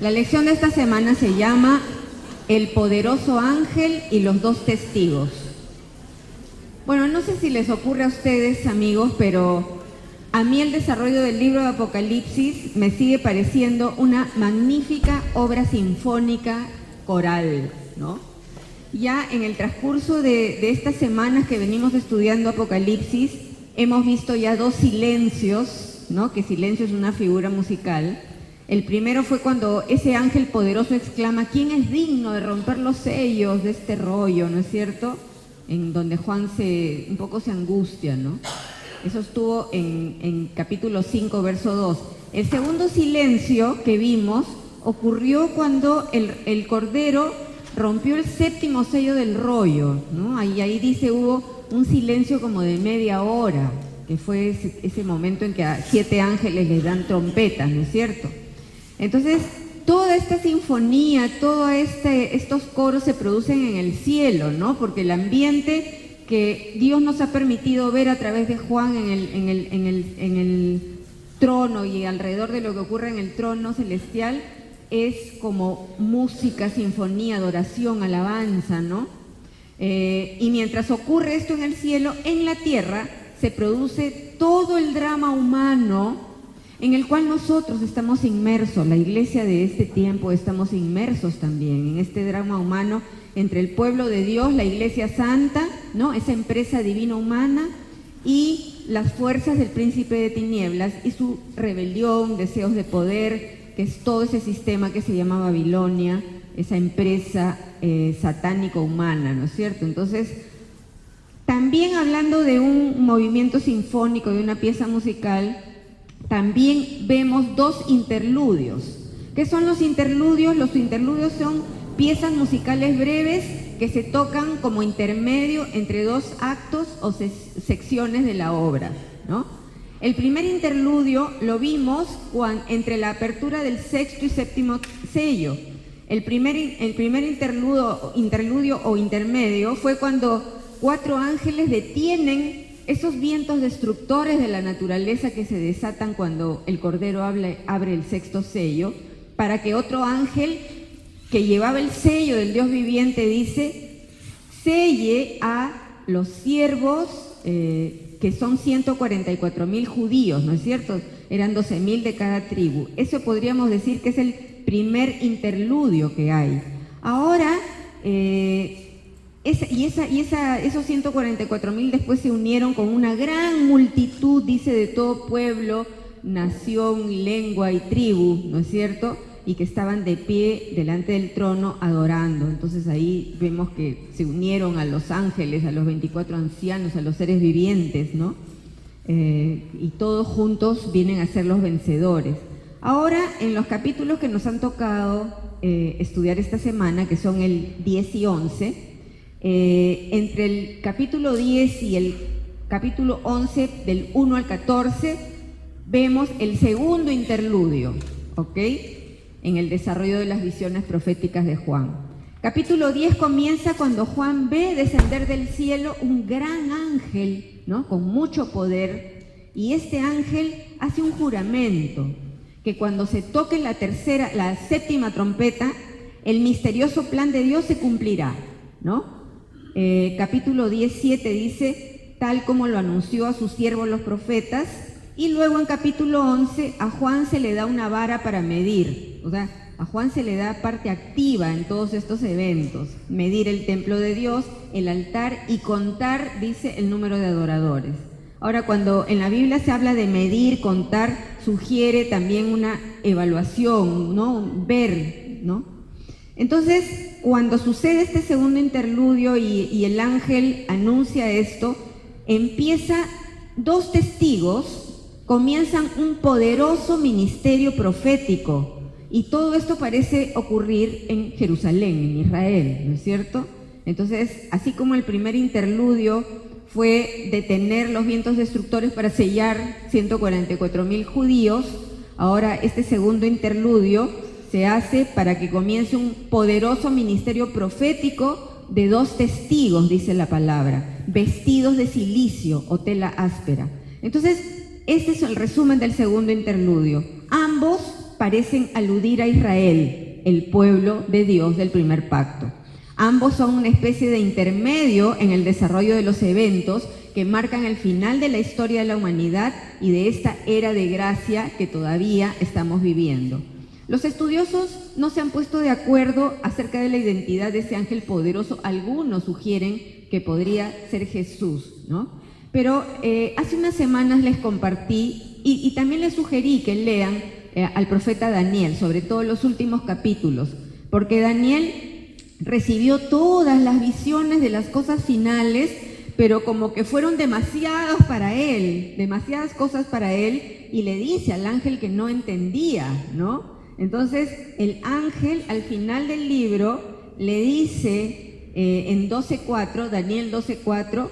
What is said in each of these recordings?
La lección de esta semana se llama El poderoso ángel y los dos testigos. Bueno, no sé si les ocurre a ustedes, amigos, pero a mí el desarrollo del libro de Apocalipsis me sigue pareciendo una magnífica obra sinfónica coral, ¿no? Ya en el transcurso de estas semanas que venimos estudiando Apocalipsis, hemos visto ya dos silencios, ¿no? Que silencio es una figura musical. El primero fue cuando ese ángel poderoso exclama: ¿quién es digno de romper los sellos de este rollo? ¿No es cierto? En donde Juan un poco se angustia, ¿no? Eso estuvo en capítulo 5, verso 2. El segundo silencio que vimos ocurrió cuando el Cordero rompió el séptimo sello del rollo, ¿no? Ahí dice hubo un silencio como de media hora, que fue ese momento en que a 7 ángeles les dan trompetas, ¿no es cierto? Entonces, toda esta sinfonía, todos estos coros se producen en el cielo, ¿no? Porque el ambiente que Dios nos ha permitido ver a través de Juan en el trono y alrededor de lo que ocurre en el trono celestial es como música, sinfonía, adoración, alabanza, ¿no? Y mientras ocurre esto en el cielo, en la tierra se produce todo el drama humano en el cual nosotros estamos inmersos, la iglesia de este tiempo estamos inmersos también en este drama humano entre el pueblo de Dios, la iglesia santa, ¿no? Esa empresa divina humana y las fuerzas del príncipe de tinieblas y su rebelión, deseos de poder, que es todo ese sistema que se llama Babilonia, esa empresa satánico-humana, ¿no es cierto? Entonces, también hablando de un movimiento sinfónico, de una pieza musical, también vemos dos interludios. ¿Qué son los interludios? Los interludios son piezas musicales breves que se tocan como intermedio entre dos actos o secciones de la obra, ¿no? El primer interludio lo vimos entre la apertura del sexto y séptimo sello. El primer interludio o intermedio fue cuando 4 ángeles detienen esos vientos destructores de la naturaleza que se desatan cuando el Cordero abre el sexto sello, para que otro ángel que llevaba el sello del Dios viviente dice: selle a los siervos que son 144,000 judíos, ¿no es cierto? Eran 12,000 de cada tribu. Eso podríamos decir que es el primer interludio que hay. Ahora, esos 144,000 después se unieron con una gran multitud, dice, de todo pueblo, nación, lengua y tribu, ¿no es cierto? Y que estaban de pie delante del trono adorando. Entonces ahí vemos que se unieron a los ángeles, a los 24 ancianos, a los seres vivientes, ¿no? Y todos juntos vienen a ser los vencedores. Ahora, en los capítulos que nos han tocado estudiar esta semana, que son el 10 y 11, entre el capítulo 10 y el capítulo 11, del 1 al 14, vemos el segundo interludio, ¿ok? En el desarrollo de las visiones proféticas de Juan. Capítulo 10 comienza cuando Juan ve descender del cielo un gran ángel, ¿no? Con mucho poder, y este ángel hace un juramento que cuando se toque la séptima trompeta, el misterioso plan de Dios se cumplirá, ¿no? Capítulo 17 dice: tal como lo anunció a sus siervos los profetas. Y luego en capítulo 11 a Juan se le da una vara para medir, o sea, a Juan se le da parte activa en todos estos eventos: medir el templo de Dios, el altar y contar, dice, el número de adoradores. Ahora, cuando en la Biblia se habla de medir, contar, sugiere también una evaluación, ¿no? Ver, ¿no? Entonces, cuando sucede este segundo interludio y el ángel anuncia esto, empieza 2 testigos, comienzan un poderoso ministerio profético, y todo esto parece ocurrir en Jerusalén, en Israel, ¿no es cierto? Entonces, así como el primer interludio fue detener los vientos destructores para sellar 144,000 judíos, ahora este segundo interludio se hace para que comience un poderoso ministerio profético de 2 testigos, dice la palabra, vestidos de silicio o tela áspera. Entonces, este es el resumen del segundo interludio. Ambos parecen aludir a Israel, el pueblo de Dios del primer pacto. Ambos son una especie de intermedio en el desarrollo de los eventos que marcan el final de la historia de la humanidad y de esta era de gracia que todavía estamos viviendo. Los estudiosos no se han puesto de acuerdo acerca de la identidad de ese ángel poderoso. Algunos sugieren que podría ser Jesús, ¿no? Pero hace unas semanas les compartí y también les sugerí que lean al profeta Daniel, sobre todo los últimos capítulos, porque Daniel recibió todas las visiones de las cosas finales, pero como que fueron demasiadas cosas para él, y le dice al ángel que no entendía, ¿no? Entonces el ángel al final del libro le dice en 12:4, Daniel 12:4,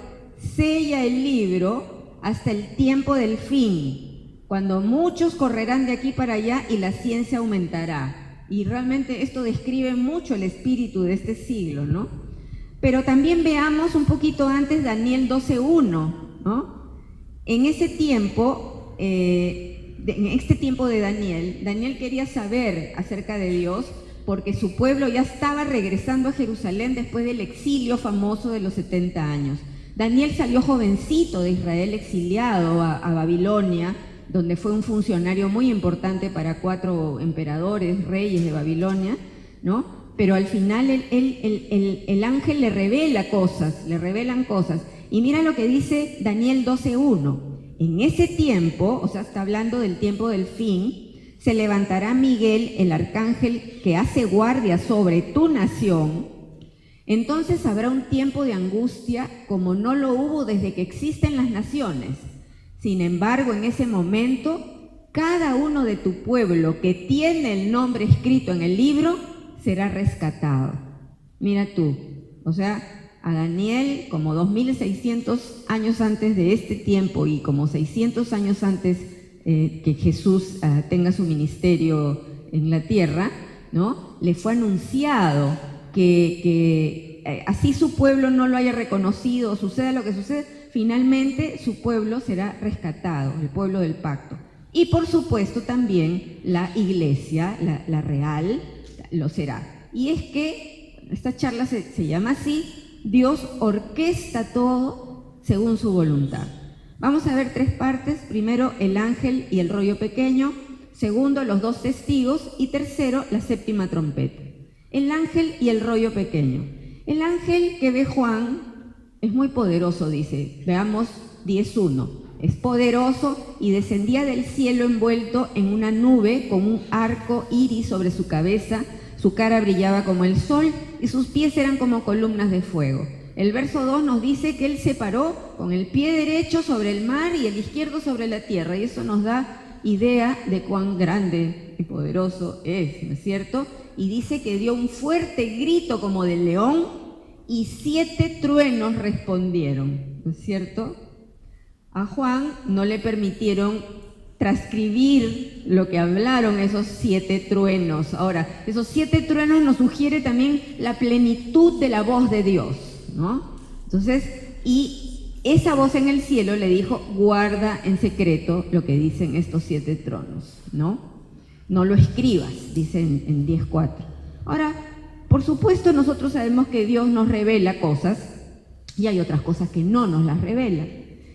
sella el libro hasta el tiempo del fin, cuando muchos correrán de aquí para allá y la ciencia aumentará. Y realmente esto describe mucho el espíritu de este siglo, ¿no? Pero también veamos un poquito antes Daniel 12:1, ¿no? En ese tiempo, en este tiempo de Daniel quería saber acerca de Dios porque su pueblo ya estaba regresando a Jerusalén después del exilio famoso de los 70 años. Daniel salió jovencito de Israel, exiliado a Babilonia, donde fue un funcionario muy importante para 4 emperadores, reyes de Babilonia, ¿no? Pero al final el ángel le revelan cosas. Y mira lo que dice Daniel 12:1. En ese tiempo, o sea, está hablando del tiempo del fin, se levantará Miguel, el arcángel que hace guardia sobre tu nación. Entonces habrá un tiempo de angustia como no lo hubo desde que existen las naciones. Sin embargo, en ese momento, cada uno de tu pueblo que tiene el nombre escrito en el libro será rescatado. Mira tú, o sea, a Daniel, como 2600 años antes de este tiempo y como 600 años antes que Jesús tenga su ministerio en la tierra, ¿no? Le fue anunciado que así su pueblo no lo haya reconocido, suceda lo que suceda, finalmente su pueblo será rescatado, el pueblo del pacto. Y por supuesto también la iglesia, la real, lo será. Y es que esta charla se llama así: Dios orquesta todo según su voluntad. Vamos a ver 3 partes. Primero, el ángel y el rollo pequeño. Segundo, los 2 testigos. Y tercero, la 7ª trompeta. El ángel y el rollo pequeño. El ángel que ve Juan es muy poderoso, dice. Veamos 10:1. Es poderoso y descendía del cielo envuelto en una nube con un arco iris sobre su cabeza. Su cara brillaba como el sol y sus pies eran como columnas de fuego. El verso 2 nos dice que él se paró con el pie derecho sobre el mar y el izquierdo sobre la tierra. Y eso nos da idea de cuán grande y poderoso es, ¿no es cierto? Y dice que dio un fuerte grito como del león y 7 truenos respondieron, ¿no es cierto? A Juan no le permitieron transcribir lo que hablaron esos 7 truenos. Ahora, esos 7 truenos nos sugiere también la plenitud de la voz de Dios, ¿no? Entonces, y esa voz en el cielo le dijo: guarda en secreto lo que dicen estos 7 tronos, ¿no? No lo escribas, dice en 10:4. Ahora, por supuesto, nosotros sabemos que Dios nos revela cosas y hay otras cosas que no nos las revela.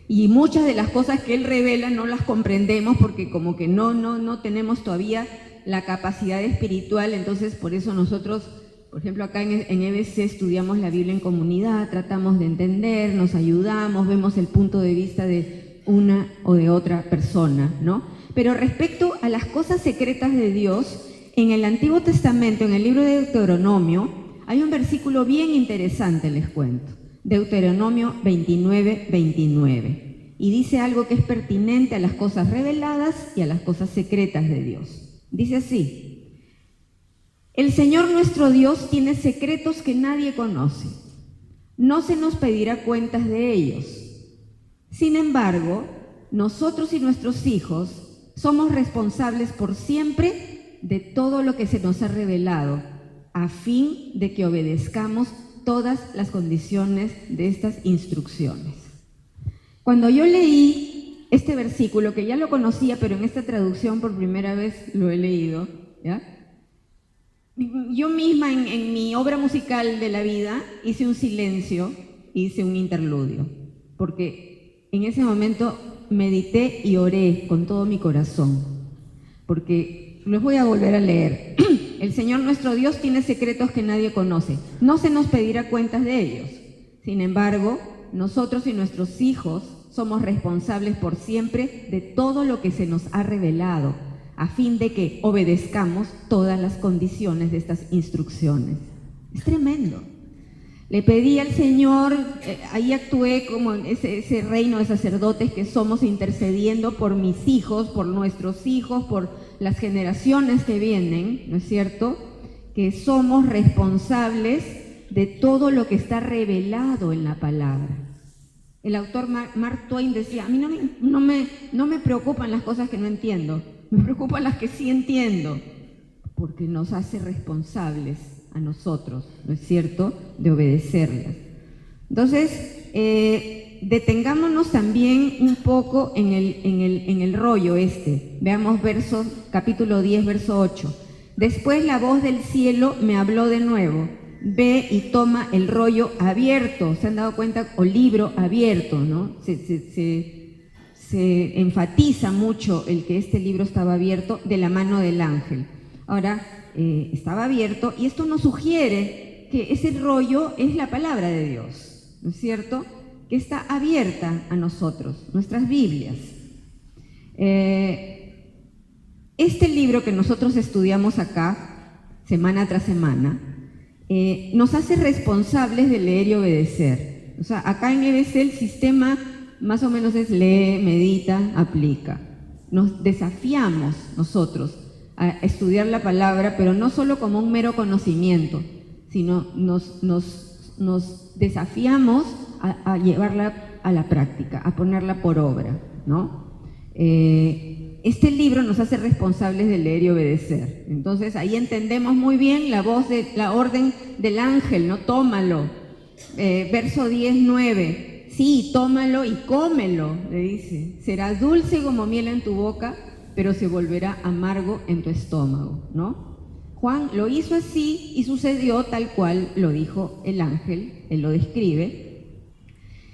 Y muchas de las cosas que Él revela no las comprendemos porque como que no tenemos todavía la capacidad espiritual. Entonces, por eso nosotros, por ejemplo, acá en EBC estudiamos la Biblia en comunidad, tratamos de entender, nos ayudamos, vemos el punto de vista de una o de otra persona, ¿no? Pero respecto a las cosas secretas de Dios, en el Antiguo Testamento, en el libro de Deuteronomio, hay un versículo bien interesante, les cuento. Deuteronomio 29:29. Y dice algo que es pertinente a las cosas reveladas y a las cosas secretas de Dios. Dice así: el Señor nuestro Dios tiene secretos que nadie conoce. No se nos pedirá cuentas de ellos. Sin embargo, nosotros y nuestros hijos somos responsables por siempre de todo lo que se nos ha revelado, a fin de que obedezcamos todas las condiciones de estas instrucciones. Cuando yo leí este versículo, que ya lo conocía, pero en esta traducción por primera vez lo he leído, ¿ya? Yo misma en mi obra musical de la vida hice un silencio, hice un interludio, porque en ese momento medité y oré con todo mi corazón, porque los voy a volver a leer. El Señor nuestro Dios tiene secretos que nadie conoce, no se nos pedirá cuentas de ellos. Sin embargo, nosotros y nuestros hijos somos responsables por siempre de todo lo que se nos ha revelado, a fin de que obedezcamos todas las condiciones de estas instrucciones. Es tremendo. Le pedí al Señor, ahí actué como ese reino de sacerdotes que somos, intercediendo por mis hijos, por nuestros hijos, por las generaciones que vienen, ¿no es cierto? Que somos responsables de todo lo que está revelado en la palabra. El autor Mark Twain decía, a mí no me preocupan las cosas que no entiendo, me preocupan las que sí entiendo, porque nos hace responsables a nosotros, ¿no es cierto?, de obedecerlas. Entonces, detengámonos también un poco en el rollo este. Veamos capítulo 10, verso 8. Después la voz del cielo me habló de nuevo. Ve y toma el rollo abierto. ¿Se han dado cuenta? O libro abierto, ¿no? Se enfatiza mucho el que este libro estaba abierto de la mano del ángel. Ahora, estaba abierto y esto nos sugiere que ese rollo es la palabra de Dios, ¿no es cierto?, que está abierta a nosotros, nuestras Biblias. Este libro que nosotros estudiamos acá, semana tras semana, nos hace responsables de leer y obedecer. O sea, acá en EBC el sistema más o menos es lee, medita, aplica. Nos desafiamos nosotros a estudiar la palabra, pero no solo como un mero conocimiento, sino nos desafiamos a llevarla a la práctica, a ponerla por obra, ¿no? Este libro nos hace responsables de leer y obedecer. Entonces ahí entendemos muy bien la voz de la orden del ángel, ¿no? Tómalo. Verso 10, 9. Sí, tómalo y cómelo, le dice. Será dulce como miel en tu boca, pero se volverá amargo en tu estómago, ¿no? Juan lo hizo así y sucedió tal cual lo dijo el ángel, él lo describe.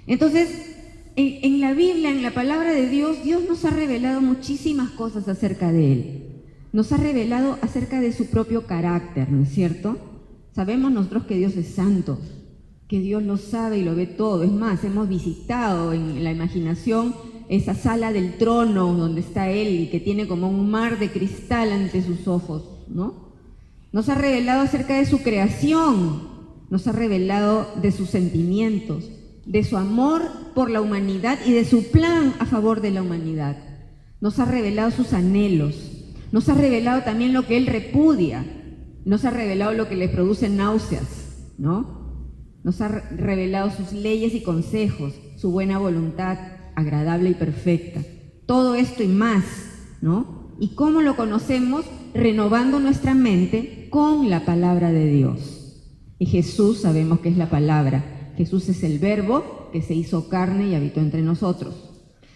Entonces, en la Biblia, en la palabra de Dios, Dios nos ha revelado muchísimas cosas acerca de Él. Nos ha revelado acerca de su propio carácter, ¿no es cierto? Sabemos nosotros que Dios es santo, que Dios lo sabe y lo ve todo. Es más, hemos visitado en la imaginación esa sala del trono donde está Él y que tiene como un mar de cristal ante sus ojos, ¿no? Nos ha revelado acerca de su creación, nos ha revelado de sus sentimientos, de su amor por la humanidad y de su plan a favor de la humanidad. Nos ha revelado sus anhelos, nos ha revelado también lo que Él repudia, nos ha revelado lo que le produce náuseas, ¿no? Nos ha revelado sus leyes y consejos, su buena voluntad agradable y perfecta. Todo esto y más, ¿no? ¿Y cómo lo conocemos? Renovando nuestra mente con la palabra de Dios. Y Jesús sabemos que es la palabra. Jesús es el verbo que se hizo carne y habitó entre nosotros.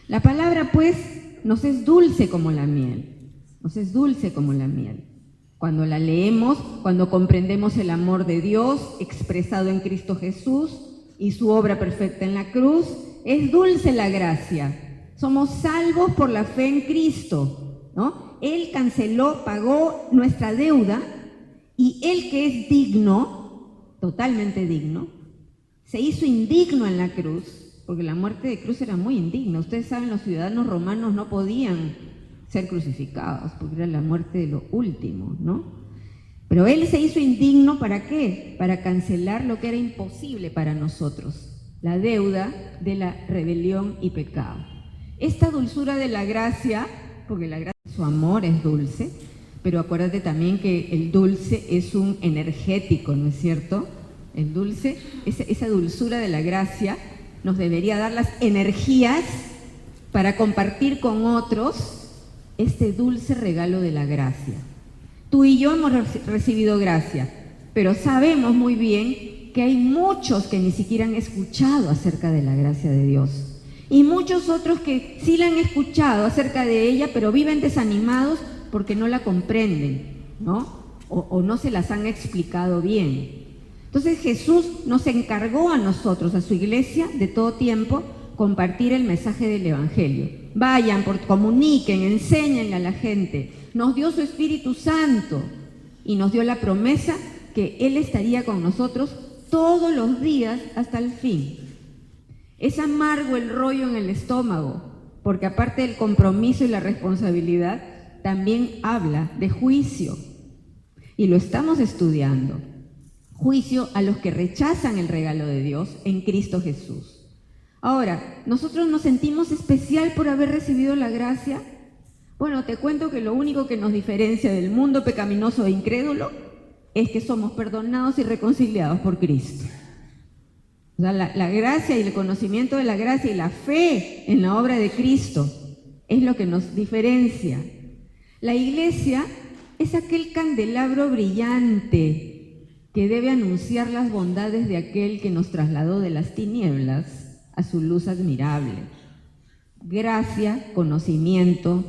La palabra, pues, nos es dulce como la miel. Nos es dulce como la miel. Cuando la leemos, cuando comprendemos el amor de Dios expresado en Cristo Jesús y su obra perfecta en la cruz, es dulce la gracia. Somos salvos por la fe en Cristo, ¿no? Él canceló, pagó nuestra deuda y Él que es digno, totalmente digno, se hizo indigno en la cruz, porque la muerte de cruz era muy indigna. Ustedes saben, los ciudadanos romanos no podían ser crucificados, porque era la muerte de lo último, ¿no? Pero Él se hizo indigno, ¿para qué? Para cancelar lo que era imposible para nosotros, la deuda de la rebelión y pecado. Esta dulzura de la gracia, porque la gracia, su amor es dulce, pero acuérdate también que el dulce es un energético, ¿no es cierto? El dulce, esa dulzura de la gracia nos debería dar las energías para compartir con otros este dulce regalo de la gracia. Tú y yo hemos recibido gracia, pero sabemos muy bien que hay muchos que ni siquiera han escuchado acerca de la gracia de Dios. Y muchos otros que sí la han escuchado acerca de ella, pero viven desanimados porque no la comprenden, ¿no? O no se las han explicado bien. Entonces Jesús nos encargó a nosotros, a su iglesia, de todo tiempo, compartir el mensaje del Evangelio. Vayan, comuniquen, enséñenle a la gente. Nos dio su Espíritu Santo y nos dio la promesa que Él estaría con nosotros todos los días hasta el fin. Es amargo el rollo en el estómago, porque aparte del compromiso y la responsabilidad, también habla de juicio. Y lo estamos estudiando. Juicio a los que rechazan el regalo de Dios en Cristo Jesús. Ahora, ¿nosotros nos sentimos especial por haber recibido la gracia? Bueno, te cuento que lo único que nos diferencia del mundo pecaminoso e incrédulo es que somos perdonados y reconciliados por Cristo. O sea, la gracia y el conocimiento de la gracia y la fe en la obra de Cristo es lo que nos diferencia. La iglesia es aquel candelabro brillante que debe anunciar las bondades de aquel que nos trasladó de las tinieblas a su luz admirable. Gracia, conocimiento,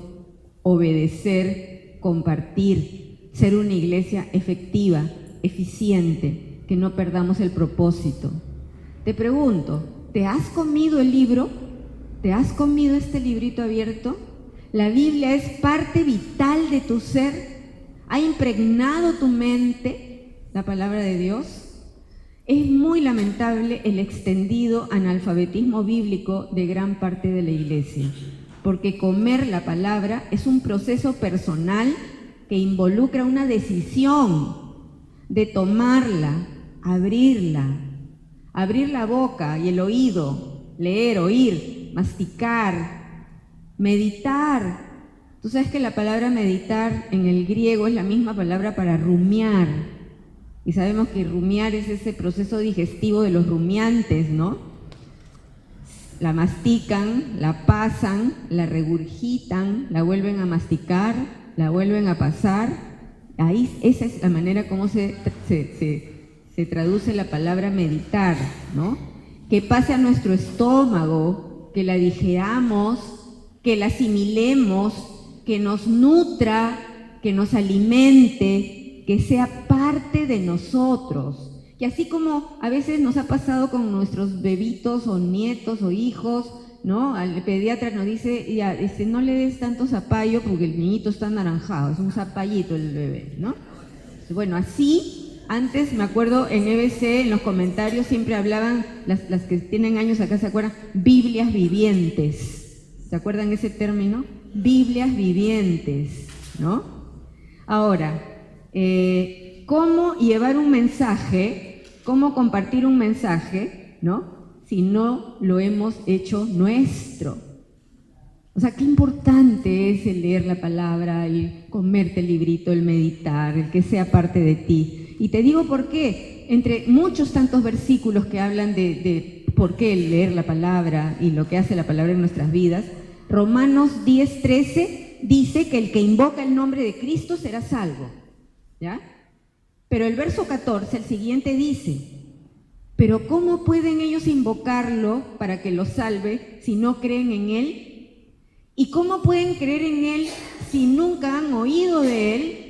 obedecer, compartir, ser una iglesia efectiva, eficiente, que no perdamos el propósito. Te pregunto, ¿te has comido el libro? ¿Te has comido este librito abierto? La Biblia es parte vital de tu ser. ¿Ha impregnado tu mente la palabra de Dios? Es muy lamentable el extendido analfabetismo bíblico de gran parte de la iglesia, porque comer la palabra es un proceso personal que involucra una decisión de tomarla, abrir la boca y el oído, leer, oír, masticar, meditar. Tú sabes que la palabra meditar en el griego es la misma palabra para rumiar. Y sabemos que rumiar es ese proceso digestivo de los rumiantes, ¿no? La mastican, la pasan, la regurgitan, la vuelven a masticar, la vuelven a pasar. Ahí esa es la manera como se traduce la palabra meditar, ¿no? Que pase a nuestro estómago, que la digeramos, que la asimilemos, que nos nutra, que nos alimente, que sea parte de nosotros. Que así como a veces nos ha pasado con nuestros bebitos o nietos o hijos, ¿no? El pediatra nos dice, ya, no le des tanto zapallo porque el niñito está anaranjado, es un zapallito el bebé, ¿no? Bueno, así, antes me acuerdo en EBC, en los comentarios siempre hablaban, las que tienen años acá se acuerdan, Biblias vivientes. ¿Se acuerdan ese término? Biblias vivientes, ¿no? Ahora, ¿cómo llevar un mensaje, cómo compartir un mensaje, ¿no? Si no lo hemos hecho nuestro? O sea, qué importante es el leer la palabra, el comerte el librito, el meditar, el que sea parte de ti. Y te digo por qué. Entre muchos tantos versículos que hablan de por qué leer la palabra y lo que hace la palabra en nuestras vidas, Romanos 10:13 dice que el que invoca el nombre de Cristo será salvo, ¿ya? Pero el verso 14, el siguiente dice, pero ¿cómo pueden ellos invocarlo para que los salve si no creen en Él? ¿Y cómo pueden creer en Él si nunca han oído de Él?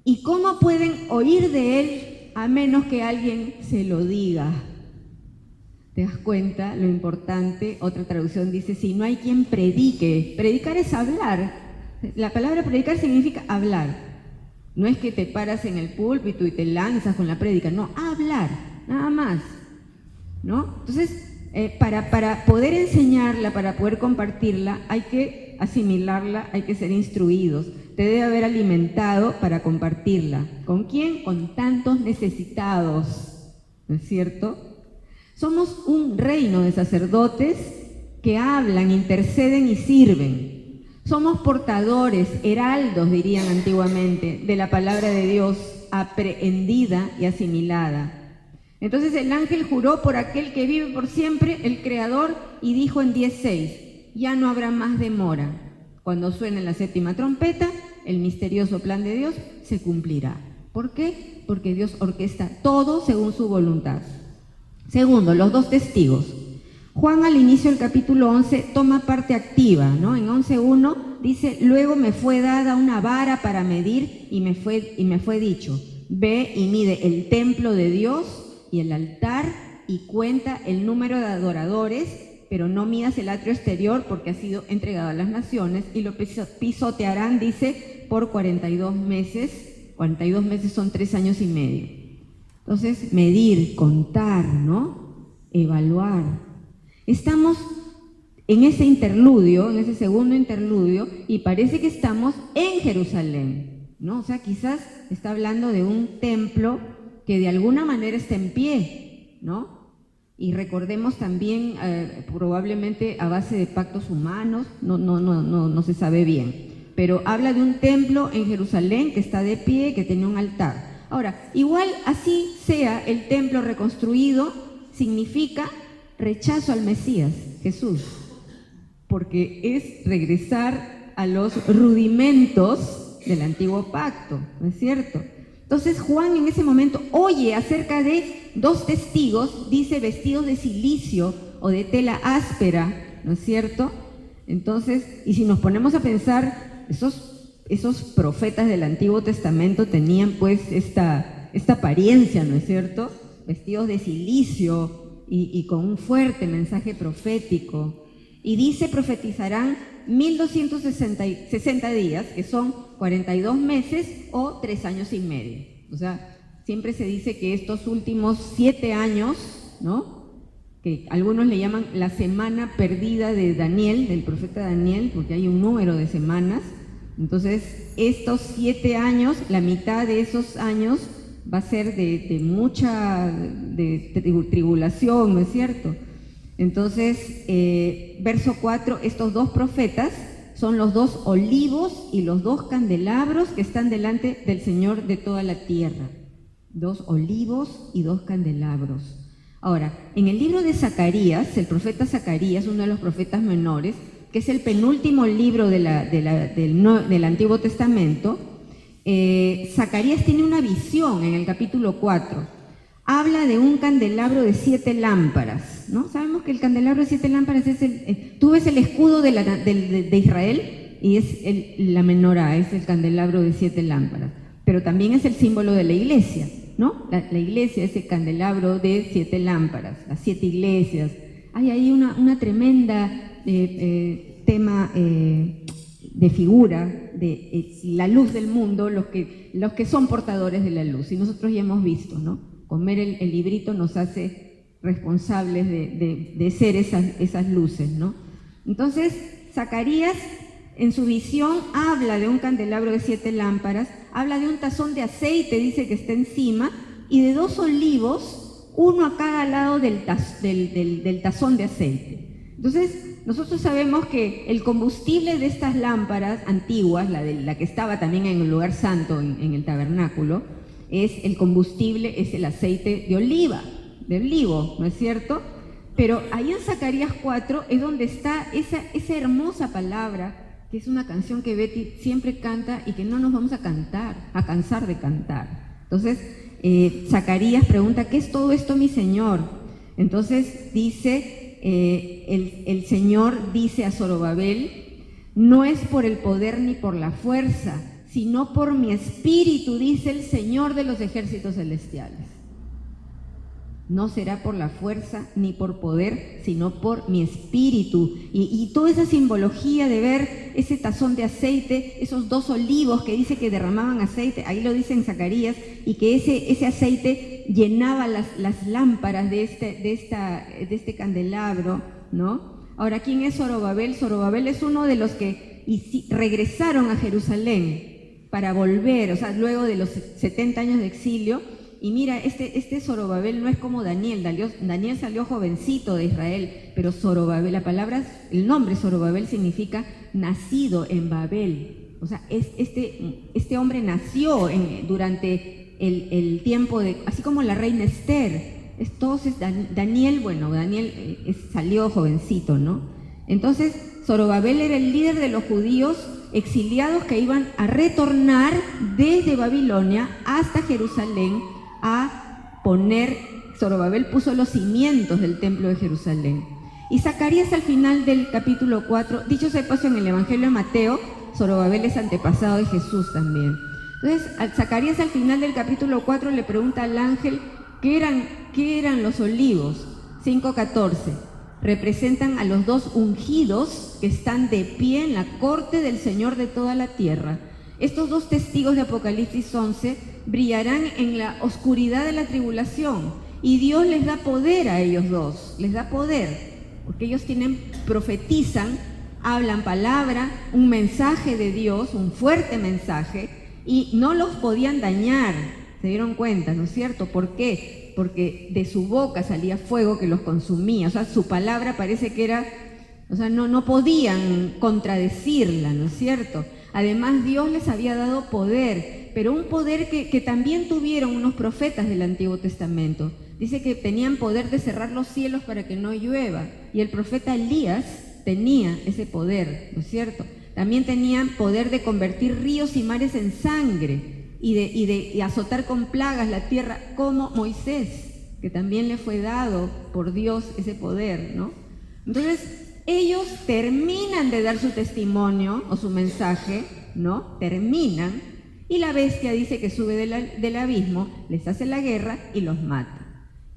¿Y cómo pueden oír de Él a menos que alguien se lo diga? ¿Te das cuenta lo importante? Otra traducción dice, si no hay quien predique. Predicar es hablar. La palabra predicar significa hablar. No es que te paras en el púlpito y te lanzas con la prédica. No, hablar, nada más, ¿no? Entonces, para poder enseñarla, para poder compartirla, hay que asimilarla, hay que ser instruidos. Te debe haber alimentado para compartirla. ¿Con quién? Con tantos necesitados, ¿no es cierto? Somos un reino de sacerdotes que hablan, interceden y sirven. Somos portadores, heraldos, dirían antiguamente, de la palabra de Dios aprehendida y asimilada. Entonces el ángel juró por aquel que vive por siempre, el Creador, y dijo en 10:6, ya no habrá más demora. Cuando suene la séptima trompeta, el misterioso plan de Dios se cumplirá. ¿Por qué? Porque Dios orquesta todo según su voluntad. Segundo, los dos testigos. Juan al inicio del capítulo 11 toma parte activa, ¿no? En 11:1 dice, luego me fue dada una vara para medir y me fue dicho, ve y mide el templo de Dios y el altar y cuenta el número de adoradores, pero no midas el atrio exterior porque ha sido entregado a las naciones y lo pisotearán, dice, por 42 meses. 42 meses son 3 años y medio. Entonces, medir, contar, ¿no? Evaluar. Estamos en ese interludio, en ese segundo interludio, y parece que estamos en Jerusalén, ¿no? O sea, quizás está hablando de un templo que de alguna manera está en pie, ¿no? Y recordemos también, probablemente a base de pactos humanos, no se sabe bien, pero habla de un templo en Jerusalén que está de pie, que tenía un altar. Ahora, igual así sea el templo reconstruido, significa rechazo al Mesías, Jesús, porque es regresar a los rudimentos del antiguo pacto, ¿no es cierto? Entonces Juan en ese momento oye acerca de 2 testigos, dice vestidos de silicio o de tela áspera, ¿no es cierto? Entonces, y si nos ponemos a pensar, esos profetas del Antiguo Testamento tenían pues esta apariencia, ¿no es cierto? Vestidos de silicio y con un fuerte mensaje profético. Y dice, profetizarán 1260 días, que son 42 meses o 3 años y medio. O sea, siempre se dice que estos últimos 7 años, ¿no? Que algunos le llaman la semana perdida de Daniel, del profeta Daniel, porque hay un número de semanas. Entonces, estos 7 años, la mitad de esos años va a ser de mucha tribulación, ¿no es cierto? Entonces, verso 4, estos 2 profetas son los 2 olivos y los 2 candelabros que están delante del Señor de toda la tierra. 2 olivos y 2 candelabros. Ahora, en el libro de Zacarías, el profeta Zacarías, uno de los profetas menores, que es el penúltimo libro del Antiguo Testamento, Zacarías tiene una visión en el capítulo 4. Habla de un candelabro de 7 lámparas, ¿no? Sabemos que el candelabro de 7 lámparas es tú ves el escudo de Israel y es la menorá, es el candelabro de 7 lámparas, pero también es el símbolo de la iglesia, ¿no? La iglesia es el candelabro de 7 lámparas, las 7 iglesias. Hay ahí una tremenda tema de figura de la luz del mundo, los que son portadores de la luz, y nosotros ya hemos visto, ¿no? Comer el librito nos hace responsables de ser esas luces, ¿no? Entonces, Zacarías en su visión habla de un candelabro de 7 lámparas, habla de un tazón de aceite, dice que está encima, y de 2 olivos, uno a cada lado del tazón de aceite. Entonces, nosotros sabemos que el combustible de estas lámparas antiguas, la que estaba también en el lugar santo, en el tabernáculo, el combustible es el aceite de olivo, ¿no es cierto? Pero ahí en Zacarías 4 es donde está esa hermosa palabra, que es una canción que Betty siempre canta y que no nos vamos a cansar de cantar. Entonces, Zacarías pregunta, ¿qué es todo esto, mi Señor? Entonces dice, el Señor dice a Zorobabel, no es por el poder ni por la fuerza, sino por mi espíritu, dice el Señor de los ejércitos celestiales. No será por la fuerza ni por poder, sino por mi espíritu. Y toda esa simbología de ver ese tazón de aceite, esos 2 olivos que dice que derramaban aceite, ahí lo dice en Zacarías, y que ese aceite llenaba las lámparas de este candelabro, ¿no? Ahora, ¿quién es Zorobabel? Zorobabel es uno de los que regresaron a Jerusalén para volver, o sea, luego de los 70 años de exilio. Y mira, este Zorobabel no es como Daniel. Daniel salió jovencito de Israel, pero Zorobabel, el nombre Zorobabel significa nacido en Babel. O sea, este hombre nació durante el tiempo así como la reina Esther. Entonces Daniel salió jovencito, ¿no? Entonces Zorobabel era el líder de los judíos exiliados que iban a retornar desde Babilonia hasta Jerusalén Zorobabel puso los cimientos del templo de Jerusalén. Y Zacarías al final del capítulo 4, dicho sea de paso, en el Evangelio de Mateo, Zorobabel es antepasado de Jesús también. Entonces, Zacarías al final del capítulo 4 le pregunta al ángel qué eran los olivos. 5:14. Representan a los dos ungidos que están de pie en la corte del Señor de toda la tierra. Estos dos testigos de Apocalipsis 11 brillarán en la oscuridad de la tribulación y Dios les da poder a ellos dos, les da poder, porque ellos profetizan, hablan palabra, un mensaje de Dios, un fuerte mensaje, y no los podían dañar. ¿Se dieron cuenta, no es cierto? ¿Por qué? Porque de su boca salía fuego que los consumía. O sea, su palabra parece que era, o sea, no podían contradecirla, ¿no es cierto? Además, Dios les había dado poder, pero un poder que también tuvieron unos profetas del Antiguo Testamento. Dice que tenían poder de cerrar los cielos para que no llueva, y el profeta Elías tenía ese poder, ¿no es cierto? También tenían poder de convertir ríos y mares en sangre y de azotar con plagas la tierra, como Moisés, que también le fue dado por Dios ese poder, ¿no? Entonces, ellos terminan de dar su testimonio o su mensaje, ¿no? Terminan, y la bestia dice que sube del abismo, les hace la guerra y los mata.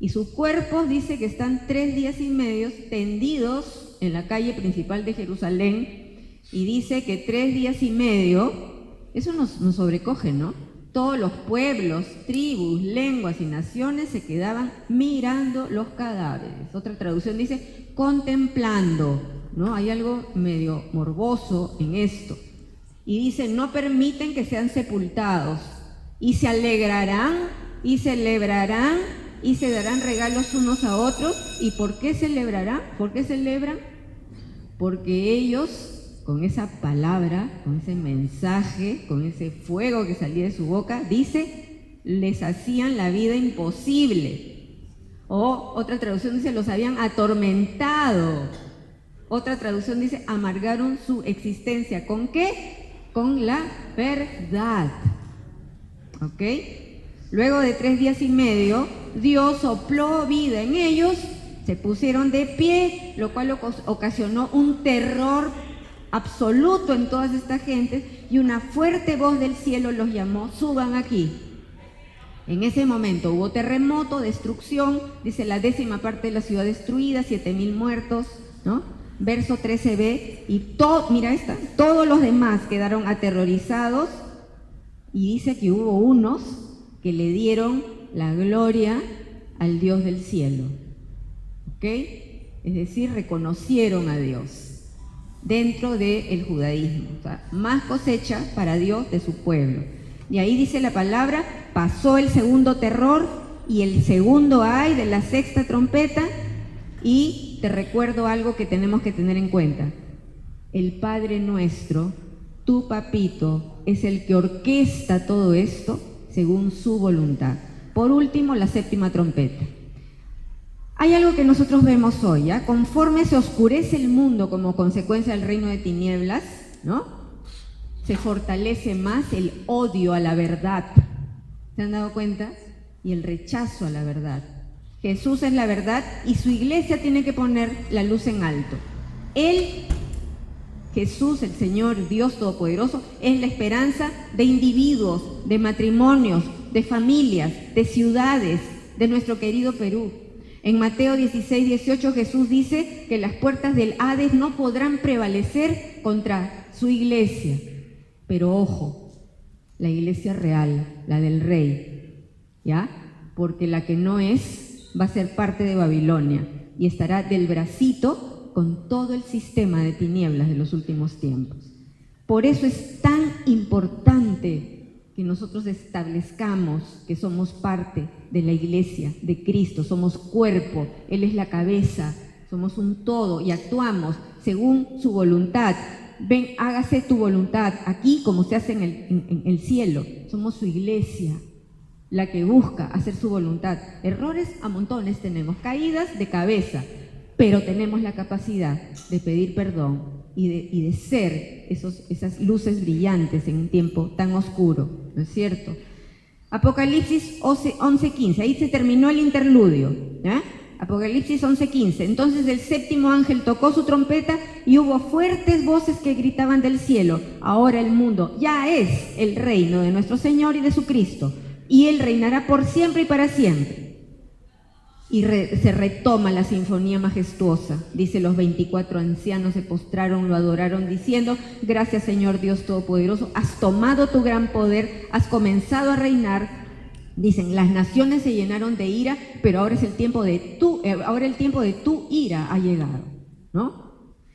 Y sus cuerpos dice que están 3 días y medio tendidos en la calle principal de Jerusalén, y dice que 3 días y medio, eso nos sobrecoge, ¿no? Todos los pueblos, tribus, lenguas y naciones se quedaban mirando los cadáveres. Otra traducción dice contemplando, ¿no? Hay algo medio morboso en esto. Y dice, no permiten que sean sepultados, y se alegrarán y celebrarán y se darán regalos unos a otros. ¿Y por qué celebrarán? ¿Por qué celebran? Porque ellos, con esa palabra, con ese mensaje, con ese fuego que salía de su boca, dice, les hacían la vida imposible. O otra traducción dice, los habían atormentado. Otra traducción dice, amargaron su existencia. ¿Con qué? Con la verdad. ¿Ok? Luego de 3 días y medio, Dios sopló vida en ellos, se pusieron de pie, lo cual ocasionó un terror absoluto en todas estas gentes, y una fuerte voz del cielo los llamó, suban aquí. En ese momento hubo terremoto, destrucción, dice la 10ª parte de la ciudad destruida, 7,000 muertos, ¿no? Verso 13b, y todos los demás quedaron aterrorizados, y dice que hubo unos que le dieron la gloria al Dios del cielo, ¿ok? Es decir, reconocieron a Dios dentro del judaísmo, o sea, más cosecha para Dios de su pueblo. Y ahí dice la palabra, pasó el segundo terror y el segundo ay de la 6ª trompeta, y te recuerdo algo que tenemos que tener en cuenta. El Padre nuestro, tu papito, es el que orquesta todo esto según su voluntad. Por último, la 7ª trompeta. Hay algo que nosotros vemos hoy, ¿ya? Conforme se oscurece el mundo como consecuencia del reino de tinieblas, ¿no? Se fortalece más el odio a la verdad. ¿Se han dado cuenta? Y el rechazo a la verdad. Jesús es la verdad y su iglesia tiene que poner la luz en alto. Él, Jesús, el Señor, Dios Todopoderoso, es la esperanza de individuos, de matrimonios, de familias, de ciudades, de nuestro querido Perú. En Mateo 16:18 Jesús dice que las puertas del Hades no podrán prevalecer contra su iglesia. Pero ojo, la iglesia real, la del rey, ¿ya? Porque la que no es va a ser parte de Babilonia y estará del bracito con todo el sistema de tinieblas de los últimos tiempos. Por eso es tan importante que nosotros establezcamos que somos parte de la iglesia de Cristo, somos cuerpo, Él es la cabeza, somos un todo y actuamos según su voluntad. Ven, hágase tu voluntad aquí como se hace en el cielo. Somos su iglesia, la que busca hacer su voluntad. Errores a montones tenemos, caídas de cabeza, pero tenemos la capacidad de pedir perdón y de ser esas luces brillantes en un tiempo tan oscuro, ¿no es cierto? Apocalipsis 11:15, ahí se terminó el interludio, ¿ya? Apocalipsis 11:15. Entonces el séptimo ángel tocó su trompeta y hubo fuertes voces que gritaban del cielo: ahora el mundo ya es el reino de nuestro Señor y de su Cristo, y Él reinará por siempre y para siempre. Y se retoma la sinfonía majestuosa. Dice: los 24 ancianos se postraron, lo adoraron, diciendo: gracias, Señor Dios Todopoderoso, has tomado tu gran poder, has comenzado a reinar. Dicen: las naciones se llenaron de ira, pero ahora el tiempo de tu ira ha llegado, ¿no?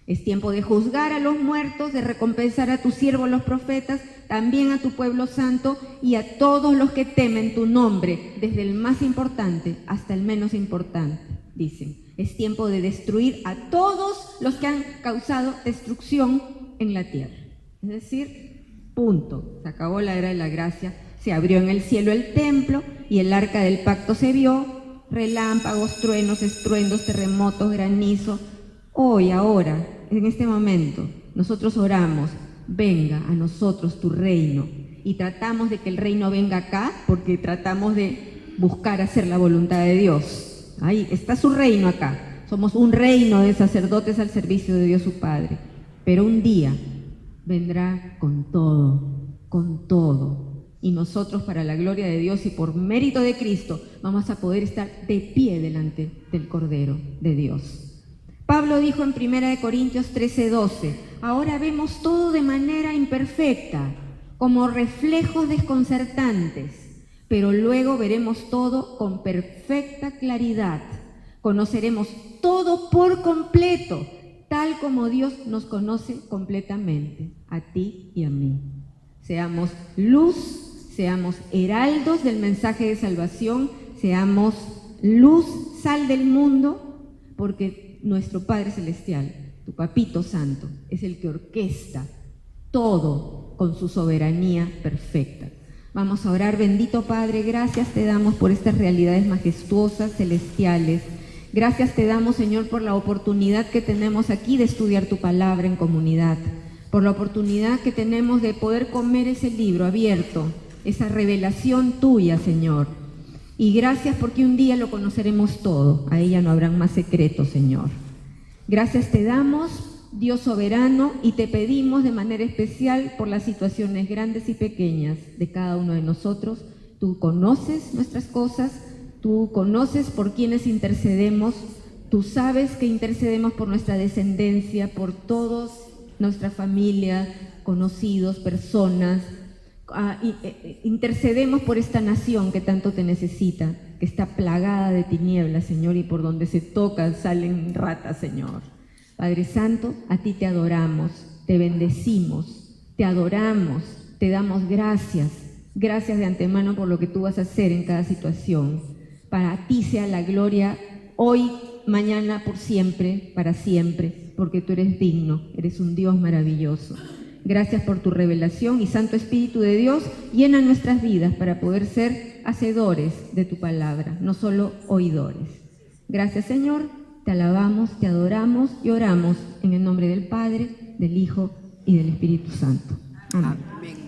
Es tiempo de juzgar a los muertos, de recompensar a tus siervos los profetas, también a tu pueblo santo y a todos los que temen tu nombre, desde el más importante hasta el menos importante. Dicen: es tiempo de destruir a todos los que han causado destrucción en la tierra. Es decir, punto. Se acabó la era de la gracia. Se abrió en el cielo el templo y el arca del pacto se vio. Relámpagos, truenos, estruendos, terremotos, granizo. Hoy, ahora, en este momento, nosotros oramos: venga a nosotros tu reino. Y tratamos de que el reino venga acá, porque tratamos de buscar hacer la voluntad de Dios. Ahí está su reino acá. Somos un reino de sacerdotes al servicio de Dios su Padre. Pero un día vendrá con todo, con todo. Y nosotros, para la gloria de Dios y por mérito de Cristo, vamos a poder estar de pie delante del Cordero de Dios. Pablo dijo en 1 Corintios 13:12: ahora vemos todo de manera imperfecta, como reflejos desconcertantes, pero luego veremos todo con perfecta claridad. Conoceremos todo por completo, tal como Dios nos conoce completamente, a ti y a mí. Seamos luz, seamos heraldos del mensaje de salvación, seamos luz, sal del mundo, porque nuestro Padre Celestial, tu Papito Santo, es el que orquesta todo con su soberanía perfecta. Vamos a orar. Bendito Padre, gracias te damos por estas realidades majestuosas, celestiales. Gracias te damos, Señor, por la oportunidad que tenemos aquí de estudiar tu palabra en comunidad, por la oportunidad que tenemos de poder comer ese libro abierto, esa revelación tuya, Señor. Y gracias porque un día lo conoceremos todo, a ella no habrán más secretos, Señor. Gracias te damos, Dios soberano, y te pedimos de manera especial por las situaciones grandes y pequeñas de cada uno de nosotros. Tú conoces nuestras cosas, tú conoces por quienes intercedemos, tú sabes que intercedemos por nuestra descendencia, por todos, nuestra familia, conocidos, personas. Intercedemos por esta nación que tanto te necesita, que está plagada de tinieblas, Señor, y por donde se toca salen ratas, Señor. Padre Santo, a ti te adoramos, te bendecimos, te adoramos, te damos gracias. Gracias de antemano por lo que tú vas a hacer en cada situación. Para ti sea la gloria hoy, mañana, por siempre, para siempre, porque tú eres digno, eres un Dios maravilloso. Gracias por tu revelación y Santo Espíritu de Dios, llena nuestras vidas para poder ser hacedores de tu palabra, no solo oidores. Gracias, Señor, te alabamos, te adoramos y oramos en el nombre del Padre, del Hijo y del Espíritu Santo. Amén. Amén.